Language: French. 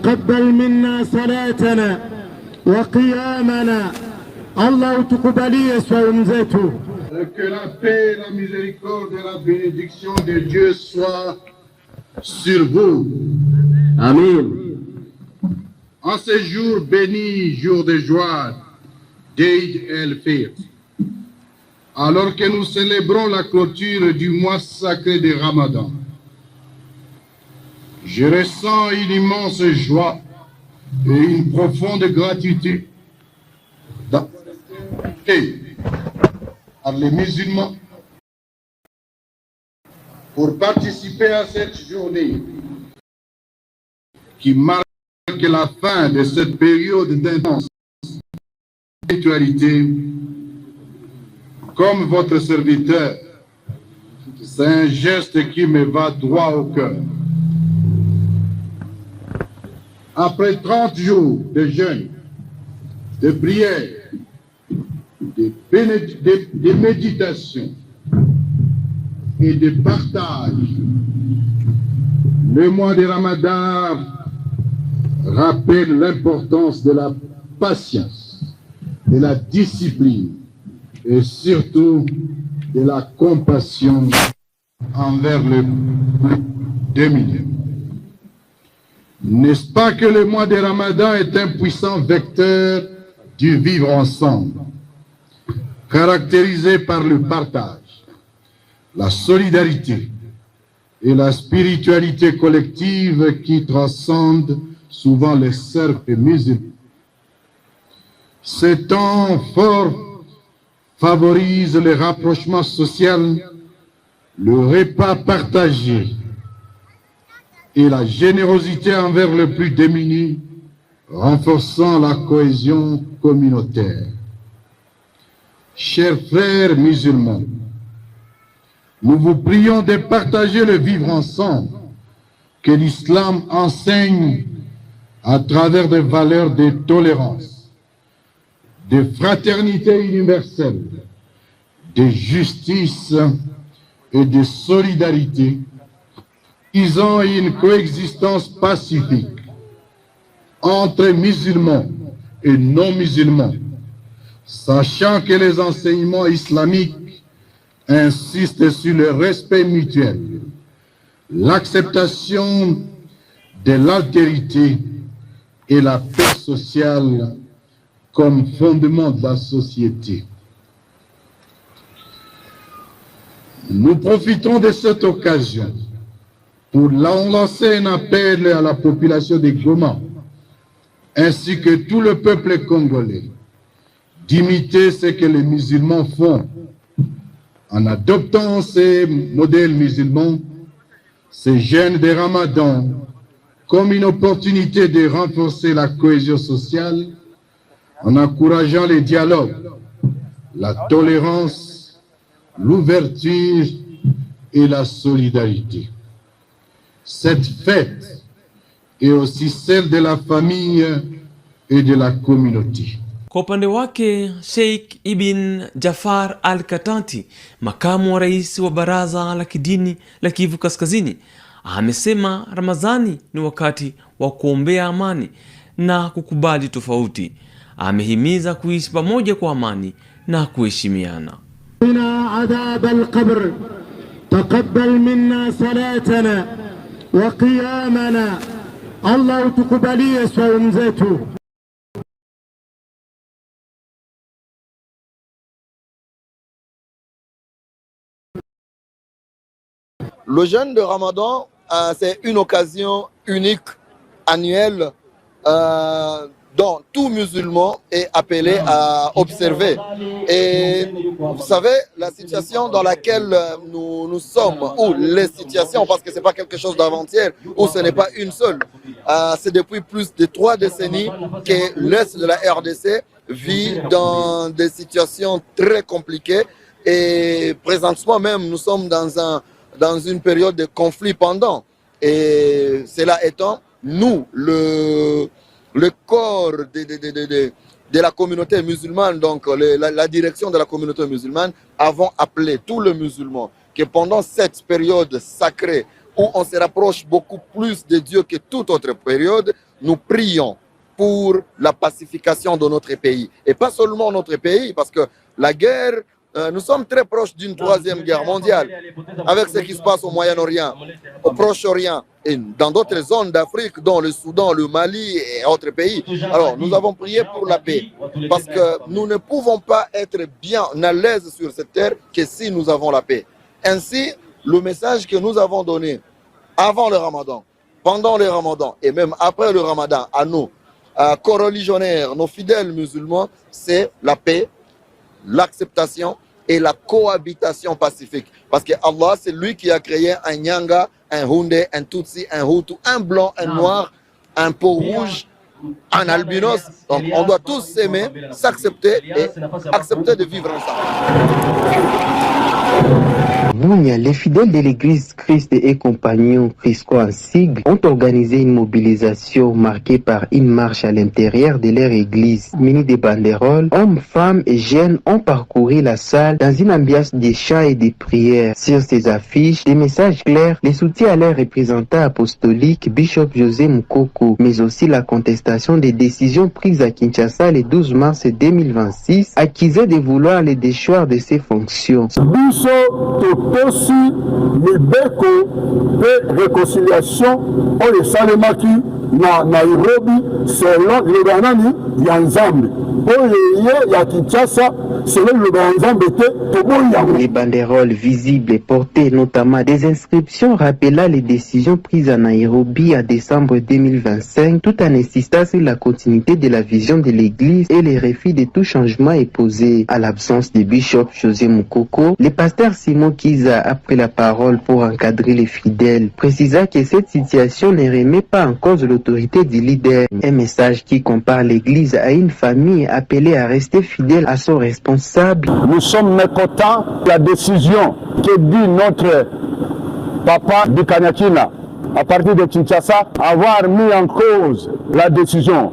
تقبل منا صلاتنا وقيامنا الله تقبلي صومزته. Que la paix, la miséricorde et la bénédiction de Dieu soient sur vous. Amen. En ce jour béni, jour de joie, d'Eid el-Fitr, alors que nous célébrons la clôture du mois sacré de Ramadan, je ressens une immense joie et une profonde gratitude par les musulmans pour participer à cette journée qui marque la fin de cette période d'intense spiritualité. Comme votre serviteur, c'est un geste qui me va droit au cœur. Après 30 jours de jeûne, de prière, de méditation et de partage, le mois de Ramadan rappelle l'importance de la patience, de la discipline et surtout de la compassion envers le démuni. N'est-ce pas que le mois de Ramadan est un puissant vecteur du vivre ensemble, caractérisé par le partage, la solidarité et la spiritualité collective qui transcendent souvent les cercles musulmans. Ce temps fort favorise le rapprochement social, le repas partagé et la générosité envers les plus démunis, renforçant la cohésion communautaire. Chers frères musulmans, nous vous prions de partager le vivre ensemble que l'islam enseigne à travers des valeurs de tolérance, de fraternité universelle, de justice et de solidarité, visant une coexistence pacifique entre musulmans et non-musulmans, sachant que les enseignements islamiques insistent sur le respect mutuel, l'acceptation de l'altérité et la paix sociale comme fondement de la société. Nous profitons de cette occasion pour lancer un appel à la population de Goma, ainsi que tout le peuple congolais, d'imiter ce que les musulmans font, en adoptant ces modèles musulmans, ces jeûnes de Ramadan, comme une opportunité de renforcer la cohésion sociale, en encourageant les dialogues, la tolérance, l'ouverture et la solidarité. Cette fête est aussi celle de la famille et de la communauté. Kwa upande wake, Sheikh Ibn Jafar Al-Katanti, makamu wa rais wa baraza la kidini la Kivu Kaskazini, amesema Ramadhani ni wakati wa kuombea amani na kukubali tofauti. Amehimiza kuishi pamoja kwa amani na kuheshimiana. Ina adhab al-qabr, taqabbal minna salatana wa qiyamana, Allah tukubalie saumu zetu. Le jeûne de Ramadan, c'est une occasion unique, annuelle, dont tout musulman est appelé à observer. Et vous savez, la situation dans laquelle nous sommes, ou les situations, parce que ce n'est pas quelque chose d'avant-hier, ou ce n'est pas une seule, c'est depuis plus de 3 décennies que l'Est de la RDC vit dans des situations très compliquées. Et présentement même, nous sommes dans une période de conflit pendant. Et cela étant, nous, le corps de la communauté musulmane, donc la direction de la communauté musulmane, avons appelé tous les musulmans que pendant cette période sacrée où on se rapproche beaucoup plus de Dieu que toute autre période, nous prions pour la pacification de notre pays. Et pas seulement notre pays, parce que la guerre, nous sommes très proches d'une 3e guerre mondiale, avec ce qui se passe au Moyen-Orient, au Proche-Orient et dans d'autres zones d'Afrique, dont le Soudan, le Mali et autres pays. Alors, nous avons prié pour la paix, parce que nous ne pouvons pas être bien à l'aise sur cette terre que si nous avons la paix. Ainsi, le message que nous avons donné avant le Ramadan, pendant le Ramadan et même après le Ramadan à nous, co-religionnaires, nos fidèles musulmans, c'est la paix, l'acceptation et la cohabitation pacifique. Parce que Allah, c'est lui qui a créé un Nyanga, un Houndé, un Tutsi, un Hutu, un blanc, un noir, un peau rouge, un albinos. Donc on doit tous s'aimer, s'accepter et accepter de vivre ensemble. Bounia, les fidèles de l'église Christ et compagnons Crisco en sigle ont organisé une mobilisation marquée par une marche à l'intérieur de leur église. Munis de banderoles, hommes, femmes et jeunes ont parcouru la salle dans une ambiance de chants et de prières. Sur ces affiches, des messages clairs, les soutiens à leur représentant apostolique, Bishop José Moukoko, mais aussi la contestation des décisions prises à Kinshasa le 12 mars 2026, accusé de vouloir le déchoir de ses fonctions. Tosi mibeko de réconciliation oyo esalemaki na Nairobi selon liloba nani ya Nzambe oyo ye ya Kinshasa selon liloba ya Nzambe te toboyi yango. Les banderoles visibles portaient notamment des inscriptions rappelant les décisions prises à Nairobi en décembre 2025 tout en insistant sur la continuité de la vision de l'église et les refus de tout changement imposé. À l'absence du bishop José Moukoko, le pasteur Simon Kiza a pris la parole pour encadrer les fidèles, précisant que cette situation ne remet pas en cause l'autorité du leader. Un message qui compare l'église à une famille appelée à rester fidèle à son responsable. Nous sommes mécontents de la décision que dit notre papa du Kanyakina à partir de Kinshasa, avoir mis en cause la décision